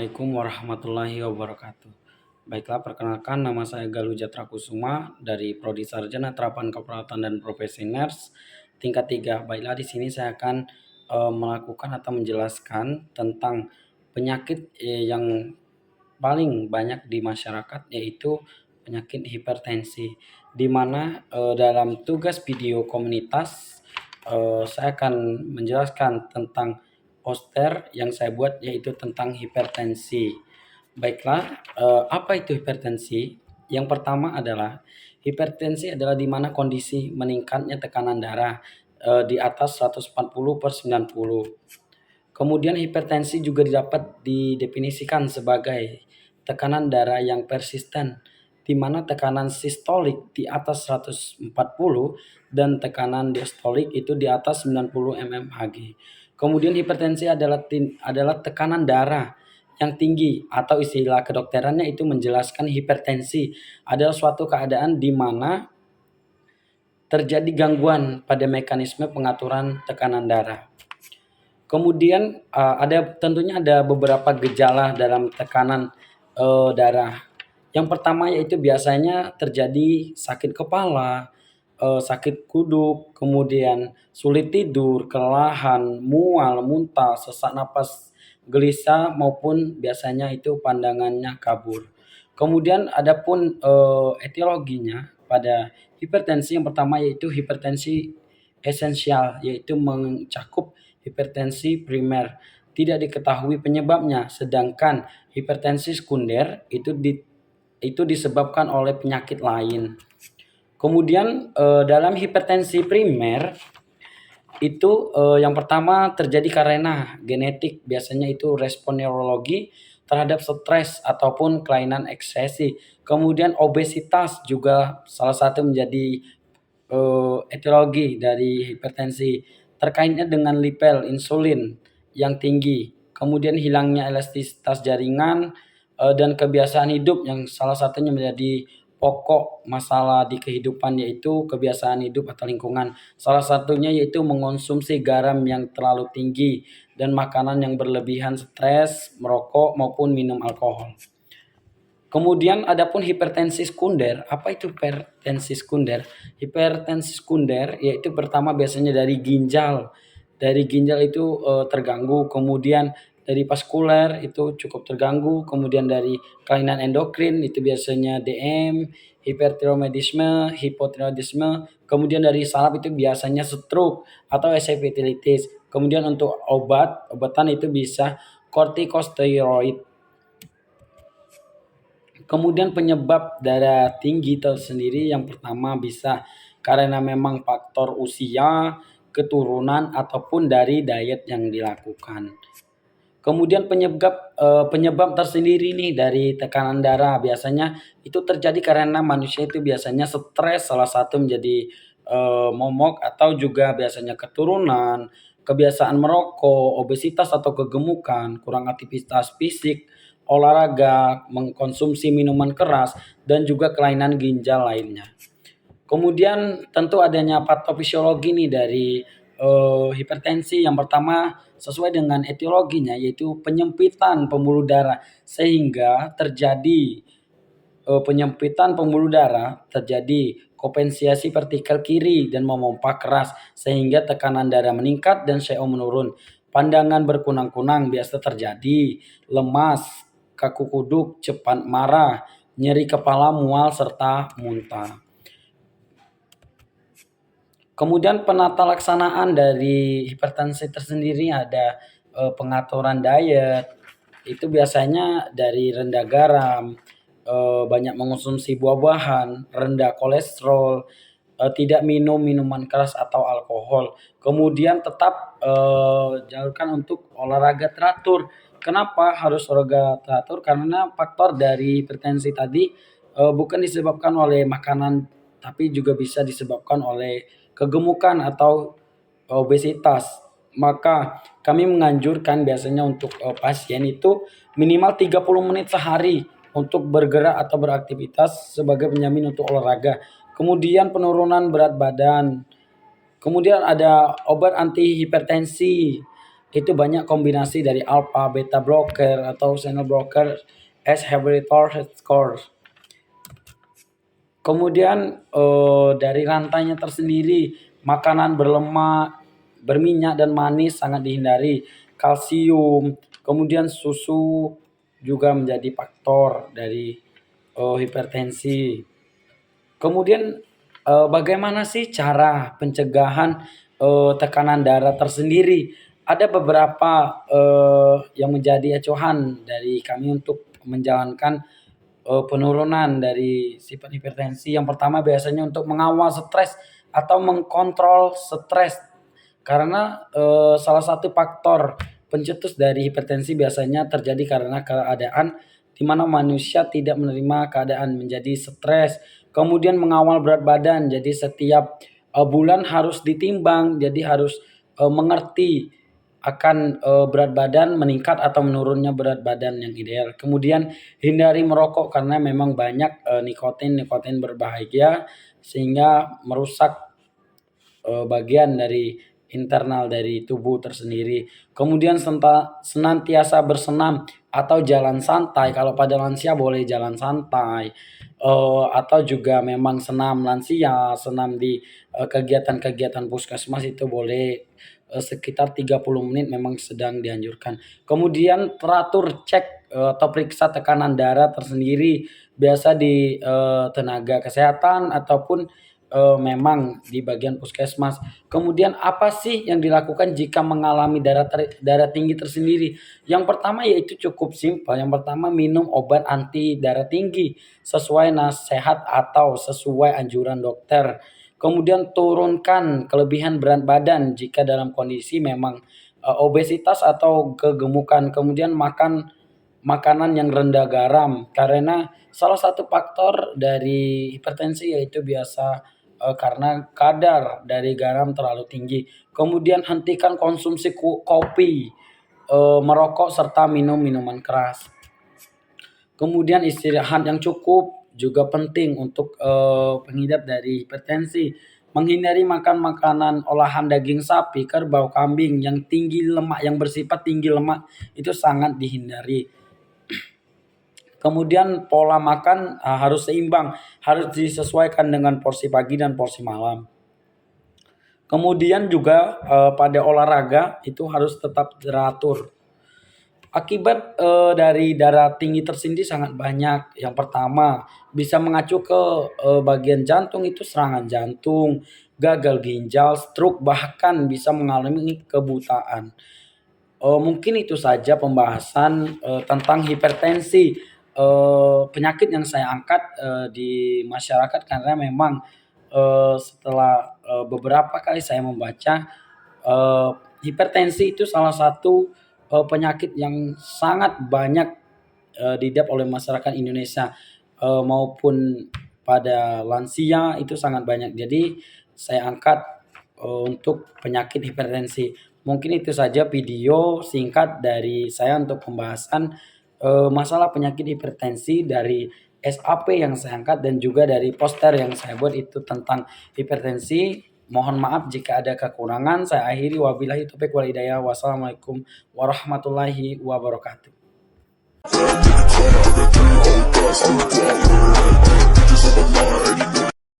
Assalamualaikum warahmatullahi wabarakatuh. Baiklah, perkenalkan nama saya Galuh Jatra Kusuma dari Prodi Sarjana Terapan Keperawatan dan Profesi Nurse tingkat 3. Baiklah, di sini saya akan melakukan atau menjelaskan tentang penyakit yang paling banyak di masyarakat, yaitu penyakit hipertensi. Di mana dalam tugas video komunitas saya akan menjelaskan tentang poster yang saya buat, yaitu tentang hipertensi. Baiklah, apa itu hipertensi? Yang pertama adalah hipertensi adalah di mana kondisi meningkatnya tekanan darah di atas 140/90. Kemudian hipertensi juga dapat didefinisikan sebagai tekanan darah yang persisten, di mana tekanan sistolik di atas 140 dan tekanan diastolik itu di atas 90 mmHg. Kemudian hipertensi adalah tekanan darah yang tinggi, atau istilah kedokterannya itu menjelaskan hipertensi adalah suatu keadaan di mana terjadi gangguan pada mekanisme pengaturan tekanan darah. Kemudian tentunya ada beberapa gejala dalam tekanan darah. Yang pertama yaitu biasanya terjadi sakit kepala, sakit kuduk, kemudian sulit tidur, kelelahan, mual, muntah, sesak napas, gelisah, maupun biasanya itu pandangannya kabur. Kemudian adapun etiologinya pada hipertensi, yang pertama yaitu hipertensi esensial, yaitu mencakup hipertensi primer. Tidak diketahui penyebabnya, sedangkan hipertensi sekunder itu disebabkan oleh penyakit lain. Kemudian dalam hipertensi primer itu yang pertama terjadi karena genetik, biasanya itu respon neurologi terhadap stres ataupun kelainan ekspresi. Kemudian obesitas juga salah satu menjadi etiologi dari hipertensi, terkaitnya dengan level insulin yang tinggi. Kemudian hilangnya elastisitas jaringan dan kebiasaan hidup yang salah satunya menjadi pokok masalah di kehidupan, yaitu kebiasaan hidup atau lingkungan. Salah satunya yaitu mengonsumsi garam yang terlalu tinggi dan makanan yang berlebihan, stres, merokok maupun minum alkohol. Kemudian adapun hipertensi sekunder, apa itu hipertensi sekunder? Hipertensi sekunder yaitu pertama biasanya dari ginjal. Dari ginjal itu terganggu, kemudian dari vaskuler itu cukup terganggu, kemudian dari kelainan endokrin itu biasanya DM, hipertiroidisme, hipotiroidisme, kemudian dari saraf itu biasanya stroke atau esophagitis. Kemudian untuk obatan itu bisa kortikosteroid. Kemudian penyebab darah tinggi tersendiri yang pertama bisa karena memang faktor usia, keturunan, ataupun dari diet yang dilakukan. Kemudian penyebab tersendiri nih dari tekanan darah biasanya itu terjadi karena manusia itu biasanya stres, salah satu menjadi momok, atau juga biasanya keturunan, kebiasaan merokok, obesitas atau kegemukan, kurang aktivitas fisik, olahraga, mengkonsumsi minuman keras, dan juga kelainan ginjal lainnya. Kemudian tentu adanya patofisiologi nih dari hipertensi. Yang pertama sesuai dengan etiologinya yaitu penyempitan pembuluh darah, sehingga terjadi penyempitan pembuluh darah, terjadi kompensiasi vertikal kiri dan memompa keras sehingga tekanan darah meningkat dan CO menurun. Pandangan berkunang-kunang biasa terjadi, lemas, kaku kuduk, cepat marah, nyeri kepala, mual, serta muntah. Kemudian penata laksanaan dari hipertensi tersendiri ada pengaturan diet, itu biasanya dari rendah garam, banyak mengonsumsi buah-buahan, rendah kolesterol, tidak minum minuman keras atau alkohol. Kemudian tetap jauhkan untuk olahraga teratur. Kenapa harus olahraga teratur? Karena faktor dari hipertensi tadi bukan disebabkan oleh makanan, tapi juga bisa disebabkan oleh kegemukan atau obesitas. Maka kami menganjurkan biasanya untuk pasien itu minimal 30 menit sehari untuk bergerak atau beraktivitas sebagai penjamin untuk olahraga. Kemudian penurunan berat badan. Kemudian ada obat anti hipertensi itu banyak kombinasi dari alpha, beta blocker atau channel blocker as inhibitor scores. Kemudian dari rantainya tersendiri, makanan berlemak, berminyak dan manis sangat dihindari. Kalsium, kemudian susu juga menjadi faktor dari hipertensi. Kemudian bagaimana sih cara pencegahan tekanan darah tersendiri? Ada beberapa yang menjadi acuan dari kami untuk menjalankan penurunan dari sifat hipertensi. Yang pertama biasanya untuk mengawal stres atau mengkontrol stres. Karena salah satu faktor pencetus dari hipertensi biasanya terjadi karena keadaan di mana manusia tidak menerima keadaan menjadi stres. Kemudian mengawal berat badan, jadi setiap bulan harus ditimbang, jadi harus mengerti akan berat badan meningkat atau menurunnya berat badan yang ideal. Kemudian hindari merokok karena memang banyak nikotin berbahaya sehingga merusak bagian dari internal dari tubuh tersendiri. Kemudian senantiasa bersenam atau jalan santai. Kalau pada lansia boleh jalan santai, atau juga memang senam lansia, senam di kegiatan-kegiatan puskesmas itu boleh sekitar 30 menit memang sedang dianjurkan. Kemudian teratur cek atau periksa tekanan darah tersendiri biasa di tenaga kesehatan ataupun memang di bagian puskesmas. Kemudian apa sih yang dilakukan jika mengalami darah tinggi tersendiri? Yang pertama yaitu cukup simpel. Yang pertama minum obat anti darah tinggi sesuai nasihat atau sesuai anjuran dokter. Kemudian turunkan kelebihan berat badan jika dalam kondisi memang obesitas atau kegemukan. Kemudian makan makanan yang rendah garam karena salah satu faktor dari hipertensi yaitu biasa karena kadar dari garam terlalu tinggi. Kemudian hentikan konsumsi kopi, merokok serta minum minuman keras. Kemudian istirahat yang cukup juga penting untuk pengidap dari hipertensi. Menghindari makan makanan olahan daging sapi, kerbau, kambing yang tinggi lemak, yang bersifat tinggi lemak itu sangat dihindari. Kemudian pola makan harus seimbang, harus disesuaikan dengan porsi pagi dan porsi malam. Kemudian juga pada olahraga itu harus tetap teratur. Akibat dari darah tinggi tersendiri sangat banyak. Yang pertama bisa mengacu ke bagian jantung itu serangan jantung, gagal ginjal, stroke bahkan bisa mengalami kebutaan. Mungkin itu saja pembahasan tentang hipertensi, penyakit yang saya angkat di masyarakat karena memang setelah beberapa kali saya membaca, hipertensi itu salah satu penyakit yang sangat banyak diidap oleh masyarakat Indonesia, maupun pada lansia itu sangat banyak. Jadi saya angkat untuk penyakit hipertensi. Mungkin itu saja video singkat dari saya untuk pembahasan masalah penyakit hipertensi dari SAP yang saya angkat dan juga dari poster yang saya buat itu tentang hipertensi. Mohon maaf jika ada kekurangan. Saya akhiri, wabillahi taufiq wal hidayah. Wassalamualaikum warahmatullahi wabarakatuh.